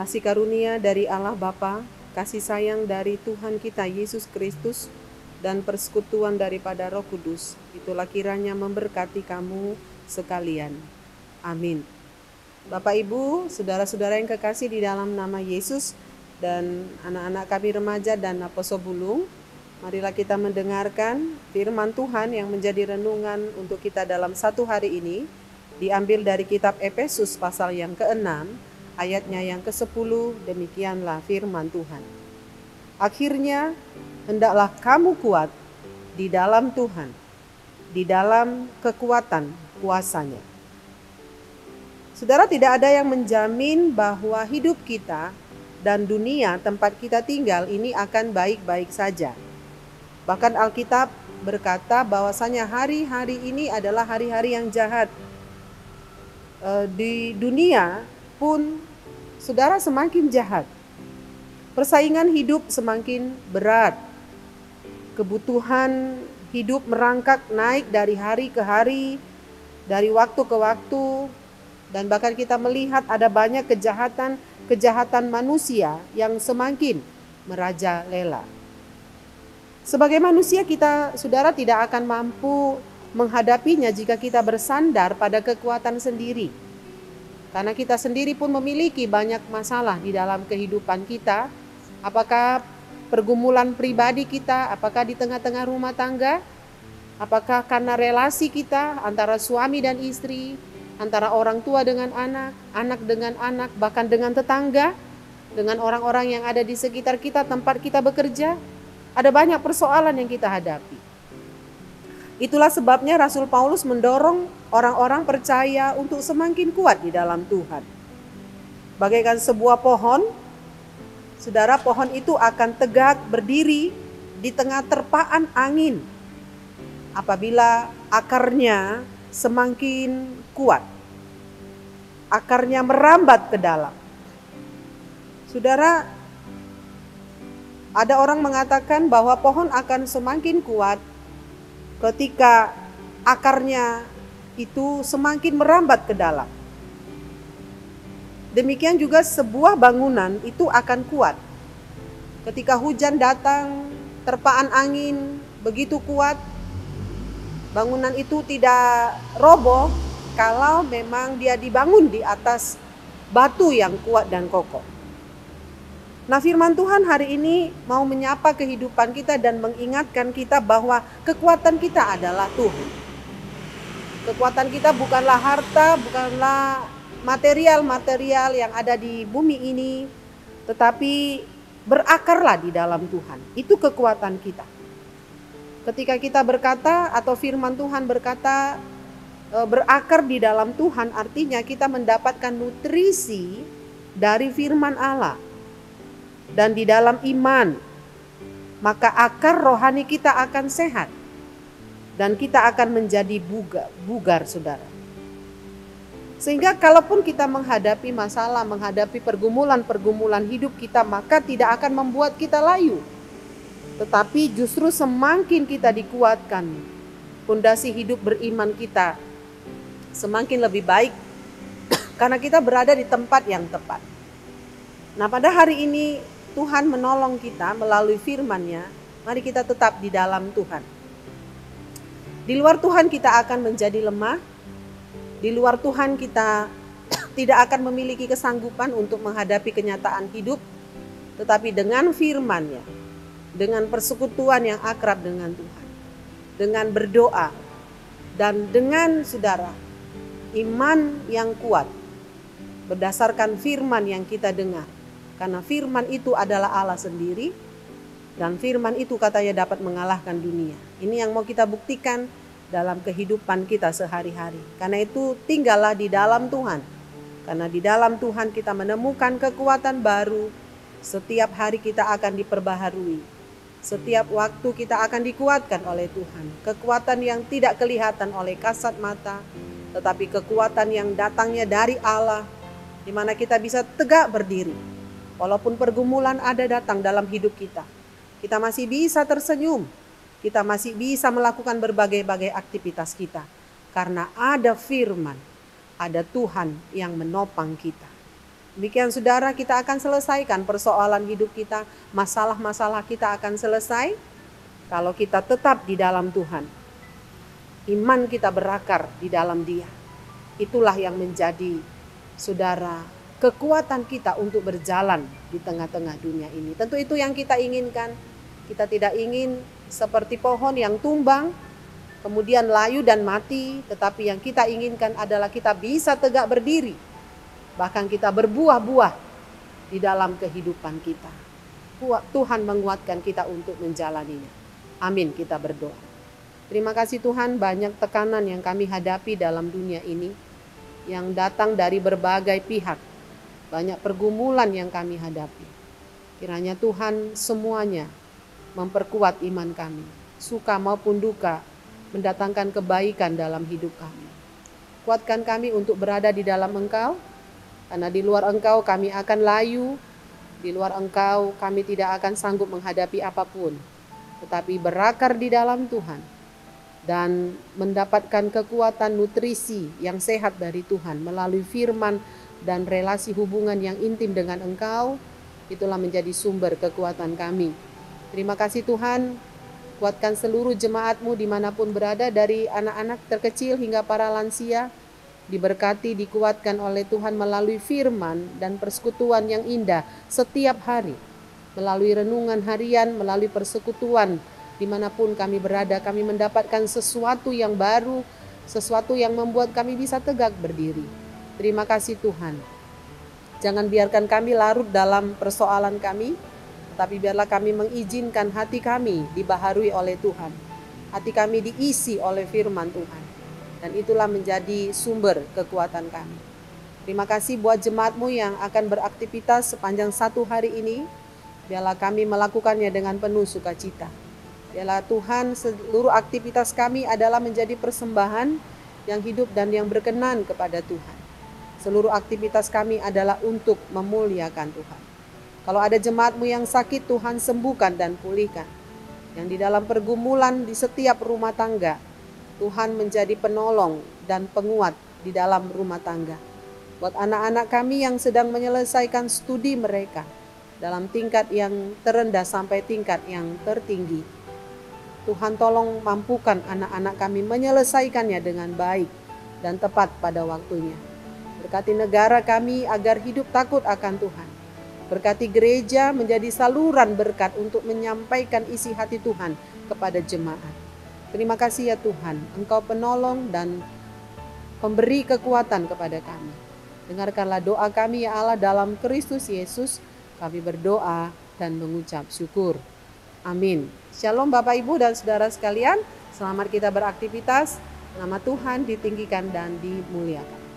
Kasih karunia dari Allah Bapa, kasih sayang dari Tuhan kita Yesus Kristus, dan persekutuan daripada Roh Kudus, itulah kiranya memberkati kamu sekalian. Amin. Bapak Ibu, saudara-saudara yang kekasih di dalam nama Yesus, dan anak-anak kami remaja dan Apostle Bulung, marilah kita mendengarkan firman Tuhan yang menjadi renungan untuk kita dalam satu hari ini, diambil dari kitab Efesus pasal yang ke-6, ayatnya yang ke-10, demikianlah firman Tuhan. Akhirnya, hendaklah kamu kuat di dalam Tuhan, di dalam kekuatan kuasa-Nya. Saudara, tidak ada yang menjamin bahwa hidup kita dan dunia tempat kita tinggal ini akan baik-baik saja. Bahkan Alkitab berkata bahwasanya hari-hari ini adalah hari-hari yang jahat. Di dunia pun saudara semakin jahat. Persaingan hidup semakin berat. Kebutuhan hidup merangkak naik dari hari ke hari, dari waktu ke waktu, dan bahkan kita melihat ada banyak kejahatan manusia yang semakin merajalela. Sebagai manusia kita, saudara, tidak akan mampu menghadapinya jika kita bersandar pada kekuatan sendiri. Karena kita sendiri pun memiliki banyak masalah di dalam kehidupan kita. Apakah pergumulan pribadi kita, apakah di tengah-tengah rumah tangga, apakah karena relasi kita antara suami dan istri, antara orang tua dengan anak, anak dengan anak, bahkan dengan tetangga, dengan orang-orang yang ada di sekitar kita, tempat kita bekerja. Ada banyak persoalan yang kita hadapi. Itulah sebabnya Rasul Paulus mendorong orang-orang percaya untuk semakin kuat di dalam Tuhan. Bagaikan sebuah pohon, saudara, pohon itu akan tegak berdiri di tengah terpaan angin apabila akarnya semakin kuat. Akarnya merambat ke dalam. Saudara, ada orang mengatakan bahwa pohon akan semakin kuat ketika akarnya itu semakin merambat ke dalam. Demikian juga sebuah bangunan itu akan kuat. Ketika hujan datang, terpaan angin begitu kuat, bangunan itu tidak roboh kalau memang dia dibangun di atas batu yang kuat dan kokoh. Nah, firman Tuhan hari ini mau menyapa kehidupan kita dan mengingatkan kita bahwa kekuatan kita adalah Tuhan. Kekuatan kita bukanlah harta, bukanlah material-material yang ada di bumi ini, tetapi berakarlah di dalam Tuhan. Itu kekuatan kita. Ketika kita berkata atau firman Tuhan berkata berakar di dalam Tuhan, artinya kita mendapatkan nutrisi dari firman Allah. Dan di dalam iman, maka akar rohani kita akan sehat. Dan kita akan menjadi bugar, saudara. Sehingga kalaupun kita menghadapi masalah, menghadapi pergumulan hidup kita, maka tidak akan membuat kita layu. Tetapi justru semakin kita dikuatkan, pondasi hidup beriman kita semakin lebih baik. Karena kita berada di tempat yang tepat. Nah, pada hari ini Tuhan menolong kita melalui firman-Nya. Mari kita tetap di dalam Tuhan. Di luar Tuhan kita akan menjadi lemah. Di luar Tuhan kita tidak akan memiliki kesanggupan untuk menghadapi kenyataan hidup. Tetapi dengan firman-Nya, dengan persekutuan yang akrab dengan Tuhan, dengan berdoa, dan dengan saudara, iman yang kuat, berdasarkan firman yang kita dengar. Karena firman itu adalah Allah sendiri, dan firman itu katanya dapat mengalahkan dunia. Ini yang mau kita buktikan dalam kehidupan kita sehari-hari. Karena itu tinggallah di dalam Tuhan. Karena di dalam Tuhan kita menemukan kekuatan baru. Setiap hari kita akan diperbaharui. Setiap waktu kita akan dikuatkan oleh Tuhan. Kekuatan yang tidak kelihatan oleh kasat mata, tetapi kekuatan yang datangnya dari Allah, di mana kita bisa tegak berdiri. Walaupun pergumulan ada datang dalam hidup kita, kita masih bisa tersenyum, kita masih bisa melakukan berbagai-bagai aktivitas kita. Karena ada firman, ada Tuhan yang menopang kita. Demikian saudara, kita akan selesaikan persoalan hidup kita, masalah-masalah kita akan selesai kalau kita tetap di dalam Tuhan. Iman kita berakar di dalam Dia. Itulah yang menjadi saudara kekuatan kita untuk berjalan di tengah-tengah dunia ini. Tentu itu yang kita inginkan. Kita tidak ingin seperti pohon yang tumbang, kemudian layu dan mati, tetapi yang kita inginkan adalah kita bisa tegak berdiri. Bahkan kita berbuah-buah di dalam kehidupan kita. Tuhan menguatkan kita untuk menjalaninya. Amin, kita berdoa. Terima kasih Tuhan, banyak tekanan yang kami hadapi dalam dunia ini, yang datang dari berbagai pihak. Banyak pergumulan yang kami hadapi. Kiranya Tuhan semuanya memperkuat iman kami. Suka maupun duka, mendatangkan kebaikan dalam hidup kami. Kuatkan kami untuk berada di dalam Engkau, karena di luar Engkau kami akan layu, di luar Engkau kami tidak akan sanggup menghadapi apapun, tetapi berakar di dalam Tuhan dan mendapatkan kekuatan nutrisi yang sehat dari Tuhan melalui firman dan relasi hubungan yang intim dengan Engkau. Itulah menjadi sumber kekuatan kami. Terima kasih Tuhan, kuatkan seluruh jemaat-Mu dimanapun berada, dari anak-anak terkecil hingga para lansia, diberkati, dikuatkan oleh Tuhan melalui firman dan persekutuan yang indah setiap hari. Melalui renungan harian, melalui persekutuan, dimanapun kami berada, kami mendapatkan sesuatu yang baru, sesuatu yang membuat kami bisa tegak berdiri. Terima kasih Tuhan. Jangan biarkan kami larut dalam persoalan kami, tapi biarlah kami mengizinkan hati kami dibaharui oleh Tuhan. Hati kami diisi oleh firman Tuhan. Dan itulah menjadi sumber kekuatan kami. Terima kasih buat jemaat-Mu yang akan beraktivitas sepanjang satu hari ini. Biarlah kami melakukannya dengan penuh sukacita. Biarlah Tuhan, seluruh aktivitas kami adalah menjadi persembahan yang hidup dan yang berkenan kepada Tuhan. Seluruh aktivitas kami adalah untuk memuliakan Tuhan. Kalau ada jemaat-Mu yang sakit, Tuhan sembuhkan dan pulihkan. Yang di dalam pergumulan di setiap rumah tangga, Tuhan menjadi penolong dan penguat di dalam rumah tangga. Buat anak-anak kami yang sedang menyelesaikan studi mereka dalam tingkat yang terendah sampai tingkat yang tertinggi, Tuhan tolong mampukan anak-anak kami menyelesaikannya dengan baik dan tepat pada waktunya. Berkati negara kami agar hidup takut akan Tuhan. Berkati gereja menjadi saluran berkat untuk menyampaikan isi hati Tuhan kepada jemaat. Terima kasih ya Tuhan, Engkau penolong dan pemberi kekuatan kepada kami. Dengarkanlah doa kami ya Allah, dalam Kristus Yesus kami berdoa dan mengucap syukur. Amin. Shalom Bapak Ibu dan Saudara sekalian, selamat kita beraktivitas. Nama Tuhan ditinggikan dan dimuliakan.